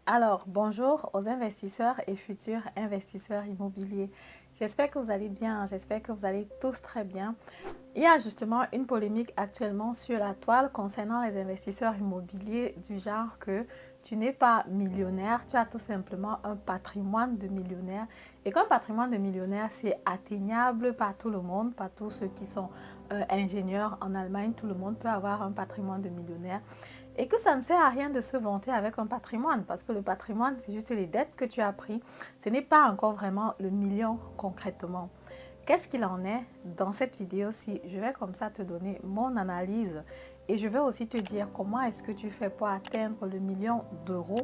Alors, bonjour aux investisseurs et futurs investisseurs immobiliers. J'espère que vous allez bien, j'espère que vous allez tous très bien. Il y a justement une polémique actuellement sur la toile concernant les investisseurs immobiliers du genre que tu n'es pas millionnaire, tu as tout simplement un patrimoine de millionnaire et qu'un patrimoine de millionnaire, c'est atteignable par tout le monde, par tous ceux qui sont ingénieurs en Allemagne, tout le monde peut avoir un patrimoine de millionnaire et que ça ne sert à rien de se vanter avec un patrimoine parce que le patrimoine, c'est juste les dettes que tu as prises. Ce n'est pas encore vraiment le million concrètement. Qu'est-ce qu'il en est dans cette vidéo-ci? Je vais comme ça te donner mon analyse et je vais aussi te dire comment est-ce que tu fais pour atteindre le million d'euros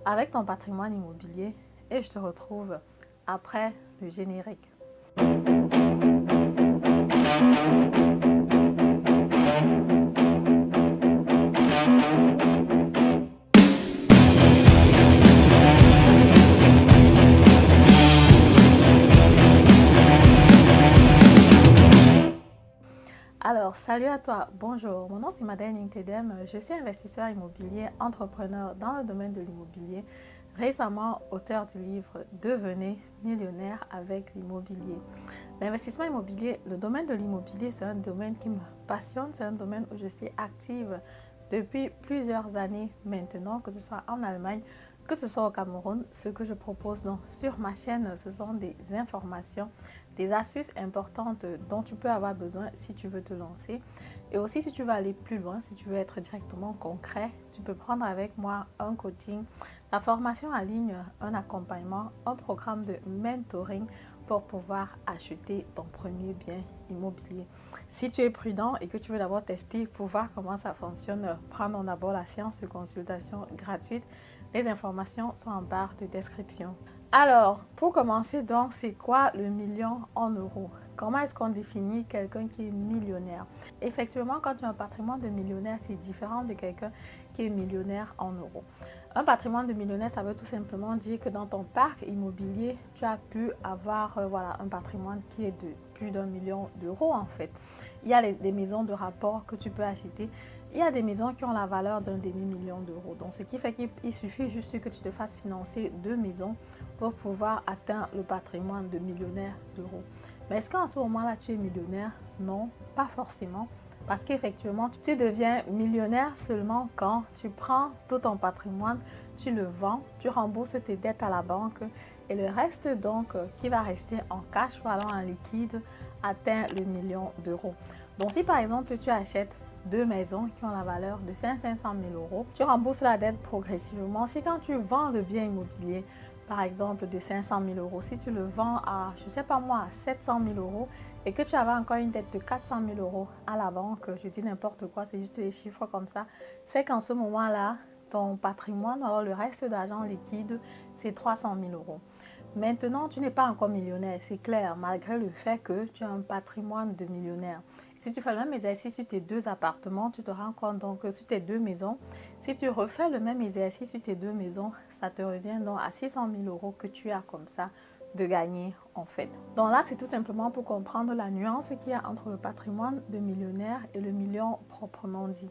avec ton patrimoine immobilier et je te retrouve après le générique. Alors, salut à toi, bonjour, mon nom c'est Madeleine Intedem, je suis investisseur immobilier, entrepreneur dans le domaine de l'immobilier, récemment auteur du livre Devenez millionnaire avec l'immobilier. L'investissement immobilier, le domaine de l'immobilier, c'est un domaine qui me passionne, c'est un domaine où je suis active depuis plusieurs années maintenant, que ce soit en Allemagne, que ce soit au Cameroun. Ce que je propose donc sur ma chaîne, ce sont des informations, des astuces importantes dont tu peux avoir besoin si tu veux te lancer. Et aussi si tu veux aller plus loin, si tu veux être directement concret, tu peux prendre avec moi un coaching, la formation en ligne, un accompagnement, un programme de mentoring pour pouvoir acheter ton premier bien immobilier. Si tu es prudent et que tu veux d'abord tester pour voir comment ça fonctionne, prends d'abord la séance de consultation gratuite. Les informations sont en barre de description. Alors, pour commencer donc, c'est quoi le million en euros? Comment est-ce qu'on définit quelqu'un qui est millionnaire? Effectivement, quand tu as un patrimoine de millionnaire, c'est différent de quelqu'un qui est millionnaire en euros. Un patrimoine de millionnaire, ça veut tout simplement dire que dans ton parc immobilier, tu as pu avoir voilà, un patrimoine qui est de plus d'1 million d'euros en fait. Il y a des maisons de rapport que tu peux acheter. Il y a des maisons qui ont la valeur d'un demi-million d'euros. Donc, ce qui fait qu'il suffit juste que tu te fasses financer 2 maisons pour pouvoir atteindre le patrimoine de millionnaire d'euros. Mais est-ce qu'en ce moment-là, tu es millionnaire? Non, pas forcément. Parce qu'effectivement, tu deviens millionnaire seulement quand tu prends tout ton patrimoine, tu le vends, tu rembourses tes dettes à la banque et le reste donc qui va rester en cash ou alors en liquide atteint le million d'euros. Donc si par exemple tu achètes 2 maisons qui ont la valeur de 500 000 euros, tu rembourses la dette progressivement. Si quand tu vends le bien immobilier, par exemple de 500 000 euros, si tu le vends à, je ne sais pas moi, 700 000 euros et que tu avais encore une dette de 400 000 euros à la banque, je dis n'importe quoi, c'est juste des chiffres comme ça, c'est qu'en ce moment-là, ton patrimoine, alors le reste d'argent liquide, c'est 300 000 euros. Maintenant, tu n'es pas encore millionnaire, c'est clair, malgré le fait que tu as un patrimoine de millionnaire. Si tu fais le même exercice sur tes 2 appartements, tu te rends compte donc que sur tes 2 maisons, si tu refais le même exercice sur tes 2 maisons, ça te revient donc à 600 000 euros que tu as comme ça de gagner en fait. Donc là, c'est tout simplement pour comprendre la nuance qu'il y a entre le patrimoine de millionnaire et le million proprement dit.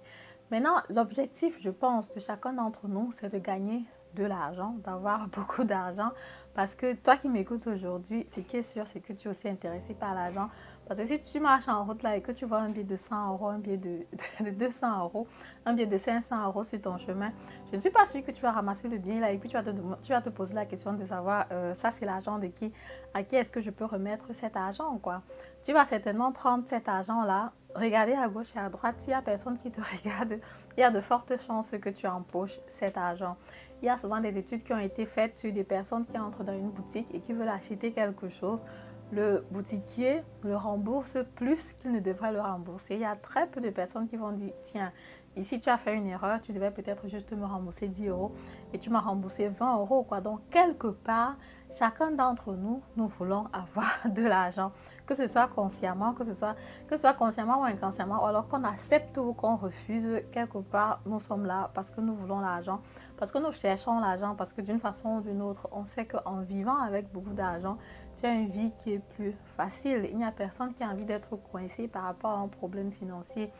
Maintenant, l'objectif, je pense, de chacun d'entre nous, c'est de gagner de l'argent, d'avoir beaucoup d'argent. Parce que toi qui m'écoutes aujourd'hui, ce qui est sûr, c'est que tu es aussi intéressé par l'argent. Parce que si tu marches en route là et que tu vois un billet de 100 euros, un billet de 200 euros, un billet de 500 euros sur ton chemin, je ne suis pas sûre que tu vas ramasser le billet là et puis tu vas te poser la question de savoir, ça c'est l'argent de qui, à qui est-ce que je peux remettre cet argent quoi. Tu vas certainement prendre cet argent là, regarder à gauche et à droite, s'il n'y a personne qui te regarde, il y a de fortes chances que tu empoches cet argent. Il y a souvent des études qui ont été faites sur des personnes qui entrent dans une boutique et qui veulent acheter quelque chose. Le boutiquier le rembourse plus qu'il ne devrait le rembourser. Il y a très peu de personnes qui vont dire, tiens, ici tu as fait une erreur, tu devais peut-être juste me rembourser 10 euros et tu m'as remboursé 20 euros. Quoi. Donc, quelque part, chacun d'entre nous, nous voulons avoir de l'argent, que ce soit consciemment, que ce soit consciemment ou inconsciemment, ou alors qu'on accepte ou qu'on refuse, quelque part, nous sommes là parce que nous voulons l'argent. Parce que nous cherchons l'argent, parce que d'une façon ou d'une autre, on sait qu'en vivant avec beaucoup d'argent, tu as une vie qui est plus facile. Il n'y a personne qui a envie d'être coincé par rapport à un problème financier.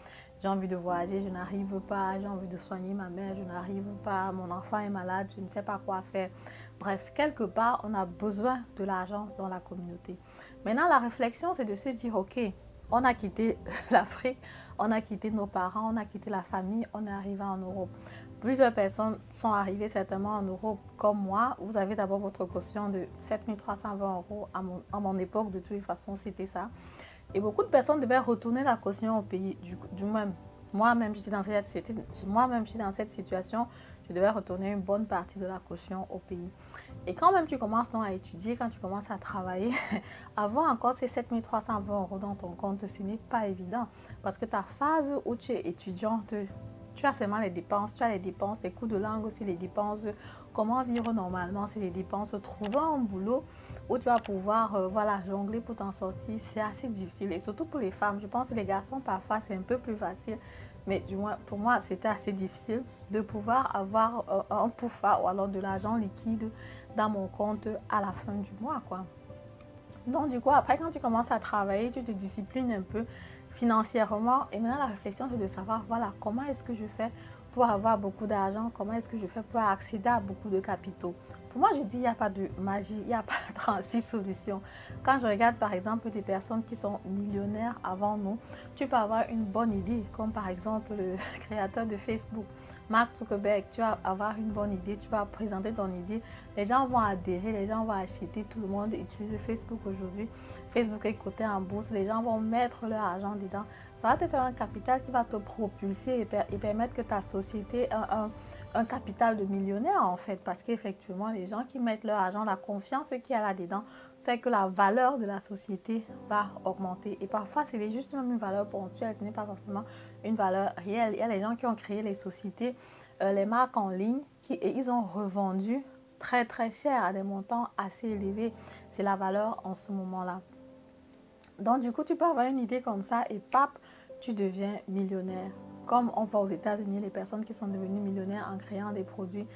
j'ai envie de voyager, je n'arrive pas, j'ai envie de soigner ma mère, je n'arrive pas, mon enfant est malade, je ne sais pas quoi faire. Bref, quelque part, on a besoin de l'argent dans la communauté. Maintenant, la réflexion, c'est de se dire, ok, on a quitté l'Afrique, on a quitté nos parents, on a quitté la famille, on est arrivé en Europe. Plusieurs personnes sont arrivées certainement en Europe comme moi. Vous avez d'abord votre caution de 7 320 euros à mon époque, de toute façon, c'était ça. Et beaucoup de personnes devaient retourner la caution au pays. Du même, moi-même, j'étais dans cette situation. Je devais retourner une bonne partie de la caution au pays. Et quand même tu commences donc à étudier, quand tu commences à travailler, avoir encore ces 7 320 euros dans ton compte, ce n'est pas évident. Parce que ta phase où tu es étudiante, tu as seulement les dépenses, tu as les dépenses, les coûts de langue, c'est les dépenses, comment vivre normalement, c'est les dépenses, trouver un boulot où tu vas pouvoir voilà, jongler pour t'en sortir, c'est assez difficile. Et surtout pour les femmes, je pense que les garçons parfois c'est un peu plus facile. Mais du moins, pour moi, c'était assez difficile de pouvoir avoir un poufa ou alors de l'argent liquide dans mon compte à la fin du mois, quoi. Donc, du coup, après, quand tu commences à travailler, tu te disciplines un peu financièrement. Et maintenant, la réflexion, c'est de savoir, voilà, comment est-ce que je fais pour avoir beaucoup d'argent? Comment est-ce que je fais pour accéder à beaucoup de capitaux? Pour moi, je dis, il n'y a pas de magie, il n'y a pas 36 solutions. Quand je regarde, par exemple, des personnes qui sont millionnaires avant nous, tu peux avoir une bonne idée, comme par exemple le créateur de Facebook. Mark Zuckerberg, tu vas avoir une bonne idée, tu vas présenter ton idée, les gens vont adhérer, les gens vont acheter, tout le monde utilise Facebook aujourd'hui. Facebook est coté en bourse, les gens vont mettre leur argent dedans. Ça va te faire un capital qui va te propulser et permettre que ta société ait un capital de millionnaire en fait, parce qu'effectivement, les gens qui mettent leur argent, la confiance qu'il y a là-dedans, fait que la valeur de la société va augmenter. Et parfois, c'est juste même une valeur ponctuelle, ce n'est pas forcément une valeur réelle. Il y a les gens qui ont créé les sociétés, les marques en ligne, et ils ont revendu très très cher à des montants assez élevés. C'est la valeur en ce moment-là. Donc du coup, tu peux avoir une idée comme ça et pap, tu deviens millionnaire. Comme on voit aux États-Unis, les personnes qui sont devenues millionnaires en créant des produits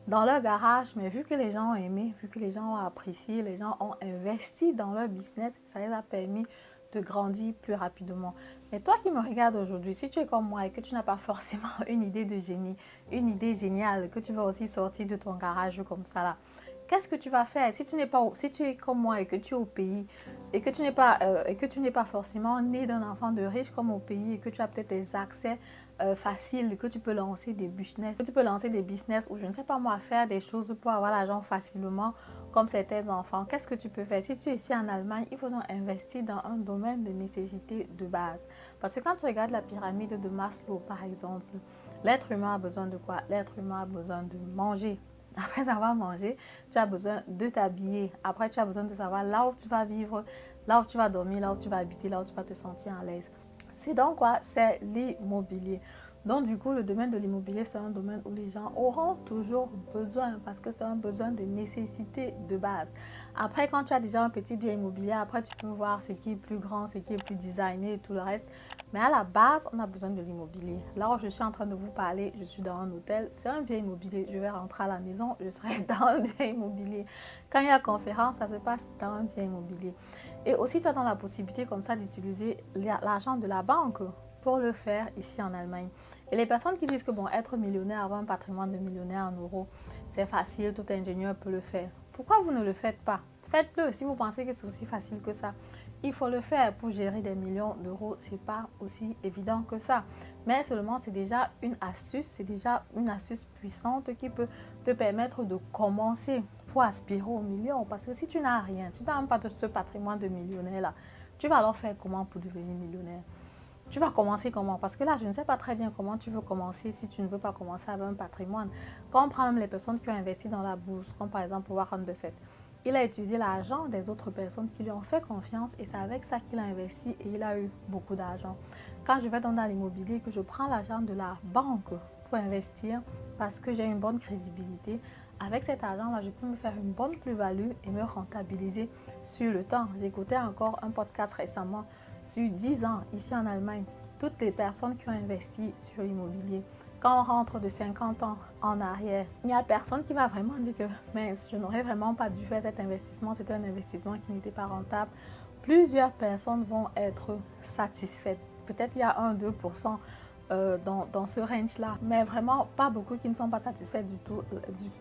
dans leur garage, mais vu que les gens ont aimé, vu que les gens ont apprécié, les gens ont investi dans leur business, ça les a permis de grandir plus rapidement. Mais toi qui me regardes aujourd'hui, si tu es comme moi et que tu n'as pas forcément une idée de génie, une idée géniale que tu vas aussi sortir de ton garage comme ça là, qu'est-ce que tu vas faire si tu n'es pas, si tu es comme moi et que tu es au pays et que tu n'es pas forcément né d'un enfant de riche comme au pays et que tu as peut-être des accès faciles, que tu peux lancer des business, ou je ne sais pas moi faire des choses pour avoir l'argent facilement comme certains enfants. Qu'est-ce que tu peux faire? Si tu es ici en Allemagne, il faut donc investir dans un domaine de nécessité de base. Parce que quand tu regardes la pyramide de Maslow par exemple, l'être humain a besoin de quoi? L'être humain a besoin de manger. Après avoir mangé, tu as besoin de t'habiller. Après, tu as besoin de savoir là où tu vas vivre, là où tu vas dormir, là où tu vas habiter, là où tu vas te sentir à l'aise. C'est donc quoi? C'est l'immobilier. Donc du coup, le domaine de l'immobilier, c'est un domaine où les gens auront toujours besoin parce que c'est un besoin de nécessité de base. Après, quand tu as déjà un petit bien immobilier, après tu peux voir ce qui est plus grand, ce qui est plus designé et tout le reste. Mais à la base, on a besoin de l'immobilier. Là où je suis en train de vous parler, je suis dans un hôtel, c'est un bien immobilier. Je vais rentrer à la maison, je serai dans un bien immobilier. Quand il y a conférence, ça se passe dans un bien immobilier. Et aussi, tu as dans la possibilité comme ça d'utiliser l'argent de la banque pour le faire ici en Allemagne. Et les personnes qui disent que bon, être millionnaire, avoir un patrimoine de millionnaire en euros, c'est facile, tout ingénieur peut le faire. Pourquoi vous ne le faites pas? Faites-le si vous pensez que c'est aussi facile que ça. Il faut le faire pour gérer des millions d'euros. C'est pas aussi évident que ça. Mais seulement, c'est déjà une astuce puissante qui peut te permettre de commencer pour aspirer aux millions. Parce que si tu n'as rien, si tu n'as même pas ce patrimoine de millionnaire là, tu vas alors faire comment pour devenir millionnaire? Tu vas commencer comment? Parce que là, je ne sais pas très bien comment tu veux commencer si tu ne veux pas commencer avec un patrimoine. Quand on prend même les personnes qui ont investi dans la bourse, comme par exemple Warren Buffett, il a utilisé l'argent des autres personnes qui lui ont fait confiance et c'est avec ça qu'il a investi et il a eu beaucoup d'argent. Quand je vais dans l'immobilier, que je prends l'argent de la banque pour investir parce que j'ai une bonne crédibilité, avec cet argent-là, je peux me faire une bonne plus-value et me rentabiliser sur le temps. J'écoutais encore un podcast récemment sur 10 ans ici en Allemagne. Toutes les personnes qui ont investi sur l'immobilier, quand on rentre de 50 ans en arrière, il n'y a personne qui va vraiment dire que mince, je n'aurais vraiment pas dû faire cet investissement, c'était un investissement qui n'était pas rentable. Plusieurs personnes vont être satisfaites. Peut-être il y a 1-2% dans ce range-là. Mais vraiment, pas beaucoup qui ne sont pas satisfaits du tout.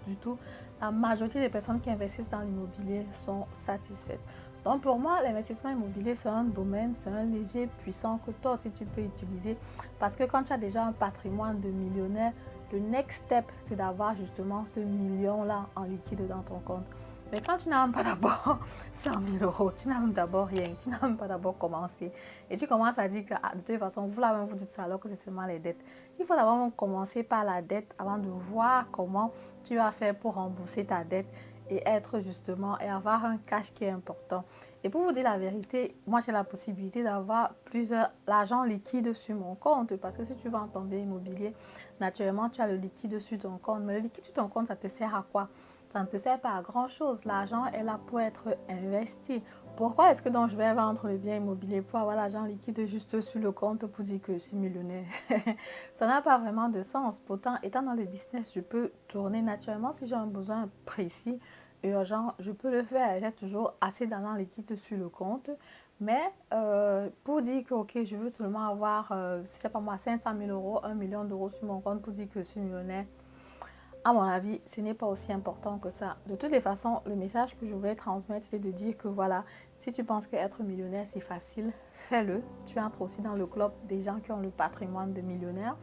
Du tout. La majorité des personnes qui investissent dans l'immobilier sont satisfaites. Donc pour moi, l'investissement immobilier, c'est un domaine, c'est un levier puissant que toi aussi tu peux utiliser. Parce que quand tu as déjà un patrimoine de millionnaire, le next step, c'est d'avoir justement ce million-là en liquide dans ton compte. Mais quand tu n'as même pas d'abord 100 000 euros, tu n'as même d'abord rien, tu n'as même pas d'abord commencé. Et tu commences à dire que de toute façon, vous là même vous dites ça alors que c'est seulement les dettes. Il faut d'abord commencer par la dette avant de voir comment tu vas faire pour rembourser ta dette et être justement et avoir un cash qui est important. Et pour vous dire la vérité, moi j'ai la possibilité d'avoir l'argent liquide sur mon compte parce que si tu vends ton bien immobilier, naturellement tu as le liquide sur ton compte. Mais le liquide sur ton compte, ça te sert à quoi? Ça ne te sert pas à grand chose. L'argent est là pour être investi. Pourquoi est-ce que donc je vais vendre le bien immobilier pour avoir l'argent liquide juste sur le compte pour dire que je suis millionnaire? Ça n'a pas vraiment de sens. Pourtant, étant dans le business, je peux tourner naturellement si j'ai un besoin précis, urgent, je peux le faire. J'ai toujours assez d'argent liquide sur le compte. Mais pour dire que ok, je veux seulement avoir, je sais pas moi, 500 000 euros, 1 million d'euros sur mon compte pour dire que je suis millionnaire, à mon avis, ce n'est pas aussi important que ça. De toutes les façons, le message que je voulais transmettre, c'est de dire que voilà, si tu penses qu'être millionnaire, c'est facile, fais-le. Tu entres aussi dans le club des gens qui ont le patrimoine de millionnaire.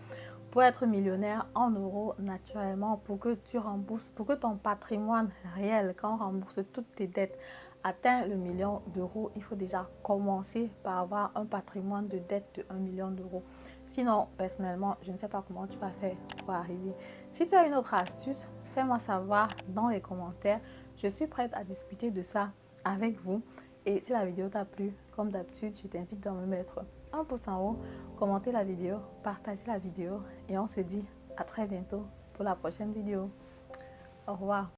Pour être millionnaire en euros, naturellement, pour que tu rembourses, pour que ton patrimoine réel, quand on rembourse toutes tes dettes, atteint le million d'euros, il faut déjà commencer par avoir un patrimoine de dette de 1 million d'euros. Sinon, personnellement, je ne sais pas comment tu vas faire pour arriver. Si tu as une autre astuce, fais-moi savoir dans les commentaires. Je suis prête à discuter de ça avec vous. Et si la vidéo t'a plu, comme d'habitude, je t'invite à me mettre un pouce en haut, commenter la vidéo, partager la vidéo et on se dit à très bientôt pour la prochaine vidéo. Au revoir.